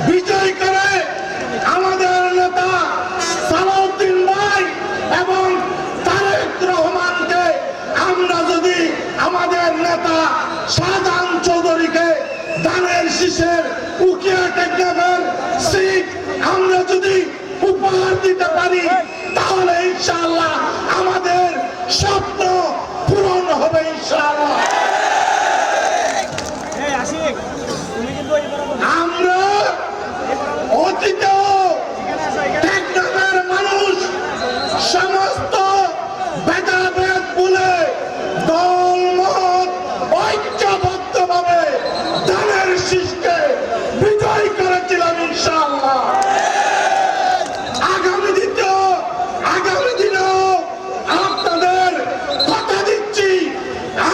বিজয় করে আমাদের নেতা সালাউদ্দিন ভাই এবং তারেক রহমানকে আমরা যদি আমাদের নেতা শাহজাহান চৌধুরীকে ধানের শীষের উকিয়া টেকনাফের সিট আমরা যদি উপহার দিতে পারি তাহলে ইনশাআল্লাহ আমাদের স্বপ্ন পূরণ হবে ইনশাআল্লাহ। আমরা অতীতেও টেকনাফের মানুষ সমস্ত ভেদাভেদ বলে দলমত ঐক্যবদ্ধভাবে ধানের শীষকে বিজয় করেছিলাম ইনশাআল্লাহ। আগামী দিনেও আপনাদের কথা দিচ্ছি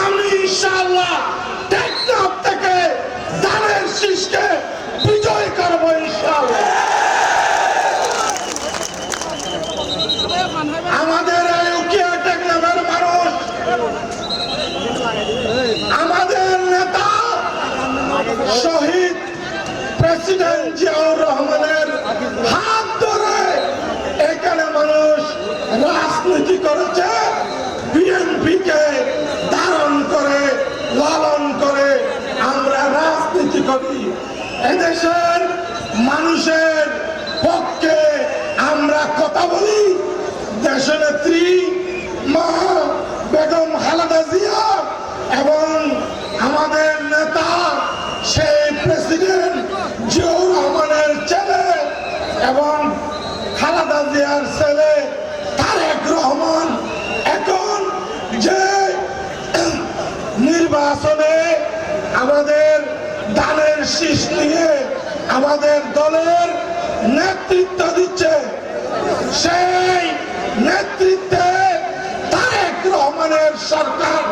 আমি ইনশাআল্লাহ টেকনাফ থেকে ধানের শীষকে বিজয় করব ইনশাআল্লাহ। আমাদের এই উকিয়া টেকনাফের মানুষ আমাদের নেতা শহীদ প্রেসিডেন্ট জিয়াউর রহমানের হাত ধরে এখানে মানুষ রাজনীতি করেছে, বিএনপিকে ধারণ করে লালন করে আমরা রাজনীতি করি। এদেশের মানুষের পক্ষে আমরা কথা বলি। দেশনেত্রী মা বেগম খালেদা জিয়া এবং আমাদের নেতা সেই প্রেসিডেন্ট জিয়াউর রহমানের ছেলে এবং খালেদা জিয়ার ছেলে তারেক রহমান এখন যে নির্বাচনে আমাদের ধানের শীষ নিয়ে আমাদের দলের নেতৃত্ব দিচ্ছে, সেই নেতৃত্বে তারেক রহমানের সরকার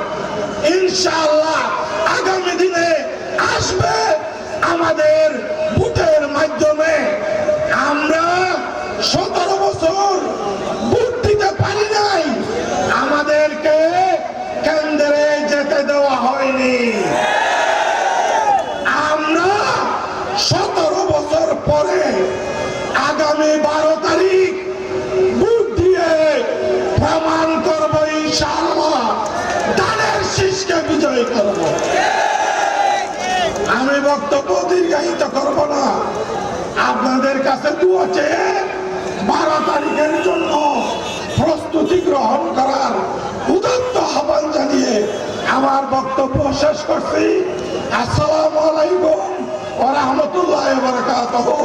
ইনশাআল্লাহ আগামী দিনে আসবে আমাদের ভোটের মাধ্যমে। আমরা 17 বছর ভোট দিতে পারি নাই, আমাদেরকে কেন্দ্রে যেতে দেওয়া হয়নি। আমরা 17 বছর পরে আগামী 12 তারিখ ভোট দিয়ে প্রমাণ করবো ইনশাআল্লাহ ধানের শীষকে বিজয় করব। আমি বক্তব্য দীর্ঘায়িত করব না, আপনাদের কাছে দোয়া চেয়ে 12 তারিখের জন্য প্রস্তুতি গ্রহণ করার উদাত্ত আহ্বান জানিয়ে আমার বক্তব্য শেষ করছি। আসসালামু আলাইকুম ওয়া রাহমাতুল্লাহি ওয়া বারাকাতুহু।